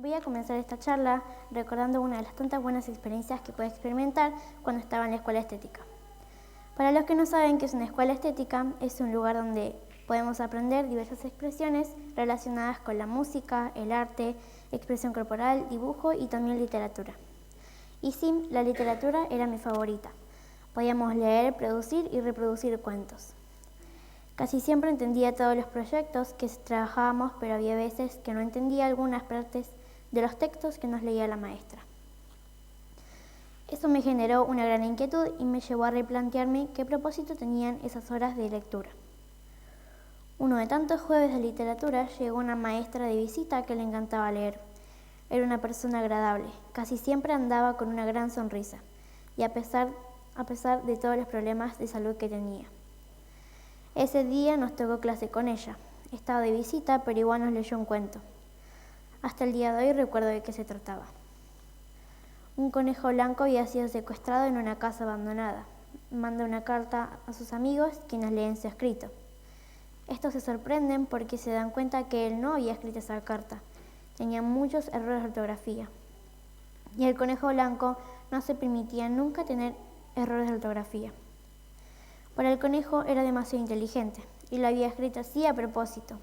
Voy a comenzar esta charla recordando una de las tantas buenas experiencias que pude experimentar cuando estaba en la escuela estética. Para los que no saben qué es una escuela estética, es un lugar donde podemos aprender diversas expresiones relacionadas con la música, el arte, expresión corporal, dibujo y también literatura. Y sí, la literatura era mi favorita. Podíamos leer, producir y reproducir cuentos. Casi siempre entendía todos los proyectos que trabajábamos, pero había veces que no entendía algunas partes de los textos que nos leía la maestra. Eso me generó una gran inquietud y me llevó a replantearme qué propósito tenían esas horas de lectura. Uno de tantos jueves de literatura llegó una maestra de visita que le encantaba leer. Era una persona agradable, casi siempre andaba con una gran sonrisa, y a pesar de todos los problemas de salud que tenía. Ese día nos tocó clase con ella. Estaba de visita, pero igual nos leyó un cuento. Hasta el día de hoy recuerdo de qué se trataba. Un conejo blanco había sido secuestrado en una casa abandonada. Manda una carta a sus amigos, quienes leen su escrito. Estos se sorprenden porque se dan cuenta que él no había escrito esa carta. Tenía muchos errores de ortografía. Y el conejo blanco no se permitía nunca tener errores de ortografía. Para el conejo era demasiado inteligente y lo había escrito así a propósito.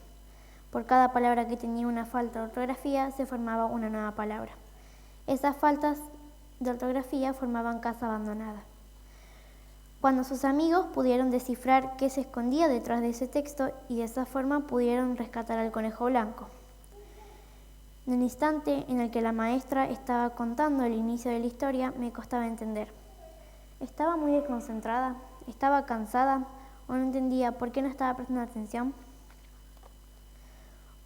Por cada palabra que tenía una falta de ortografía se formaba una nueva palabra. Esas faltas de ortografía formaban casa abandonada. Cuando sus amigos pudieron descifrar qué se escondía detrás de ese texto y de esa forma pudieron rescatar al conejo blanco. En el instante en el que la maestra estaba contando el inicio de la historia, me costaba entender. Estaba muy desconcentrada, estaba cansada o no entendía por qué no estaba prestando atención.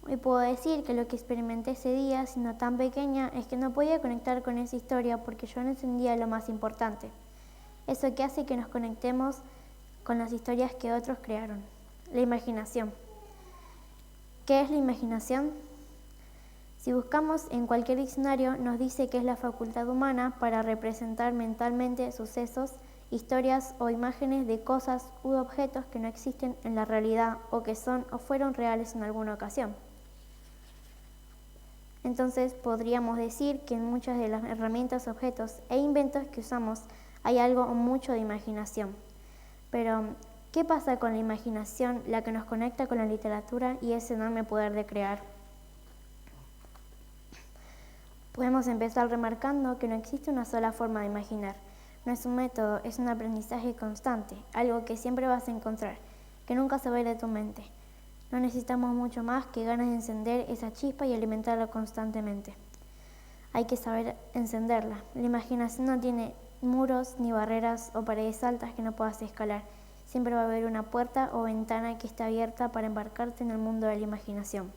Hoy puedo decir que lo que experimenté ese día, siendo tan pequeña, es que no podía conectar con esa historia porque yo no entendía lo más importante. Eso que hace que nos conectemos con las historias que otros crearon. La imaginación. ¿Qué es la imaginación? Si buscamos en cualquier diccionario, nos dice que es la facultad humana para representar mentalmente sucesos, historias o imágenes de cosas u objetos que no existen en la realidad o que son o fueron reales en alguna ocasión. Entonces podríamos decir que en muchas de las herramientas, objetos e inventos que usamos hay algo o mucho de imaginación. Pero, ¿qué pasa con la imaginación, la que nos conecta con la literatura y ese enorme poder de crear? Podemos empezar remarcando que no existe una sola forma de imaginar. No es un método, es un aprendizaje constante, algo que siempre vas a encontrar, que nunca se va a ir de tu mente. No necesitamos mucho más que ganas de encender esa chispa y alimentarla constantemente. Hay que saber encenderla. La imaginación no tiene muros ni barreras o paredes altas que no puedas escalar. Siempre va a haber una puerta o ventana que esté abierta para embarcarte en el mundo de la imaginación.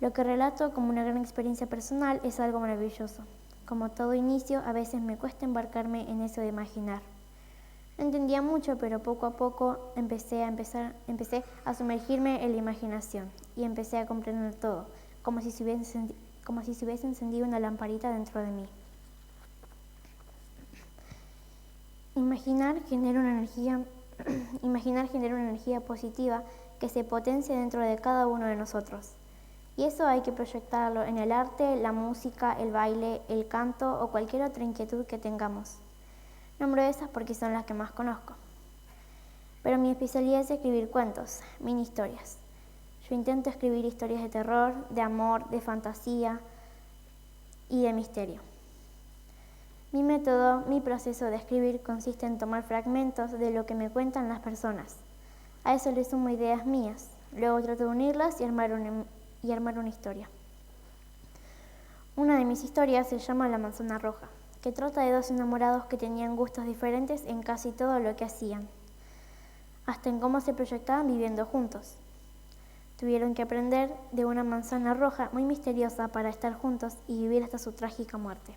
Lo que relato como una gran experiencia personal es algo maravilloso. Como todo inicio, a veces me cuesta embarcarme en eso de imaginar. No entendía mucho, pero poco a poco empecé a sumergirme en la imaginación y empecé a comprender todo, como si se hubiese encendido una lamparita dentro de mí. Imaginar genera una energía positiva que se potencia dentro de cada uno de nosotros. Y eso hay que proyectarlo en el arte, la música, el baile, el canto o cualquier otra inquietud que tengamos. Nombro esas porque son las que más conozco. Pero mi especialidad es escribir cuentos, mini historias. Yo intento escribir historias de terror, de amor, de fantasía y de misterio. Mi método, mi proceso de escribir consiste en tomar fragmentos de lo que me cuentan las personas. A eso le sumo ideas mías. Luego trato de unirlas y armar una historia. Una de mis historias se llama La manzana roja, que trata de dos enamorados que tenían gustos diferentes en casi todo lo que hacían, hasta en cómo se proyectaban viviendo juntos. Tuvieron que aprender de una manzana roja muy misteriosa para estar juntos y vivir hasta su trágica muerte.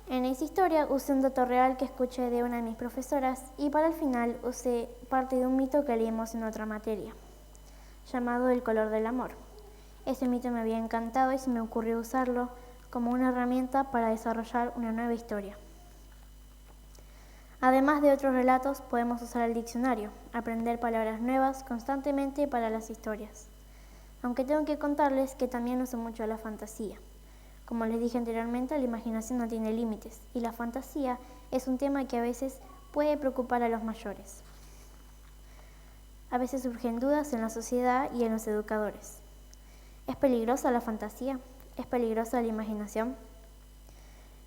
En esa historia usé un dato real que escuché de una de mis profesoras y para el final usé parte de un mito que leímos en otra materia, llamado El color del amor. Ese mito me había encantado y se me ocurrió usarlo como una herramienta para desarrollar una nueva historia. Además de otros relatos, podemos usar el diccionario, aprender palabras nuevas constantemente para las historias. Aunque tengo que contarles que también uso mucho la fantasía. Como les dije anteriormente, la imaginación no tiene límites y la fantasía es un tema que a veces puede preocupar a los mayores. A veces surgen dudas en la sociedad y en los educadores. ¿Es peligrosa la fantasía? ¿Es peligrosa la imaginación?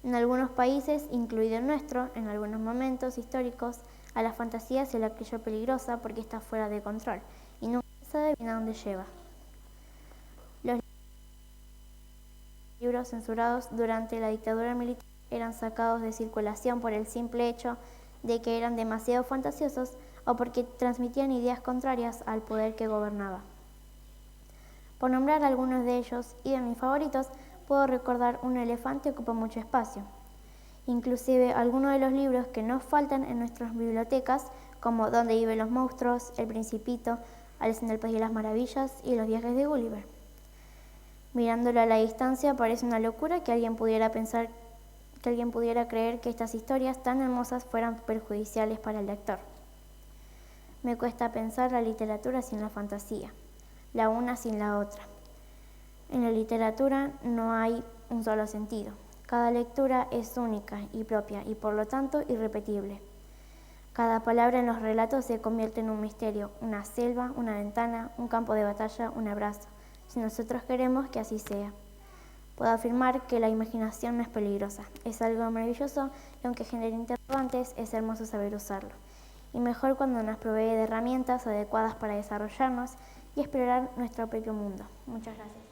En algunos países, incluido el nuestro, en algunos momentos históricos, a la fantasía se la creyó peligrosa porque está fuera de control y nunca se sabe bien a dónde lleva. Los libros censurados durante la dictadura militar eran sacados de circulación por el simple hecho de que eran demasiado fantasiosos o porque transmitían ideas contrarias al poder que gobernaba. Por nombrar algunos de ellos y de mis favoritos, puedo recordar Un elefante ocupa mucho espacio. Inclusive algunos de los libros que no faltan en nuestras bibliotecas, como Dónde viven los monstruos, El Principito, Alicia en el País de las Maravillas y Los viajes de Gulliver. Mirándolo a la distancia parece una locura que alguien pudiera creer que estas historias tan hermosas fueran perjudiciales para el lector. Me cuesta pensar la literatura sin la fantasía, la una sin la otra. En la literatura no hay un solo sentido. Cada lectura es única y propia y por lo tanto irrepetible. Cada palabra en los relatos se convierte en un misterio, una selva, una ventana, un campo de batalla, un abrazo, si nosotros queremos que así sea. Puedo afirmar que la imaginación no es peligrosa, es algo maravilloso y aunque genere interrogantes, es hermoso saber usarlo. Y mejor cuando nos provee de herramientas adecuadas para desarrollarnos y explorar nuestro propio mundo. Muchas gracias.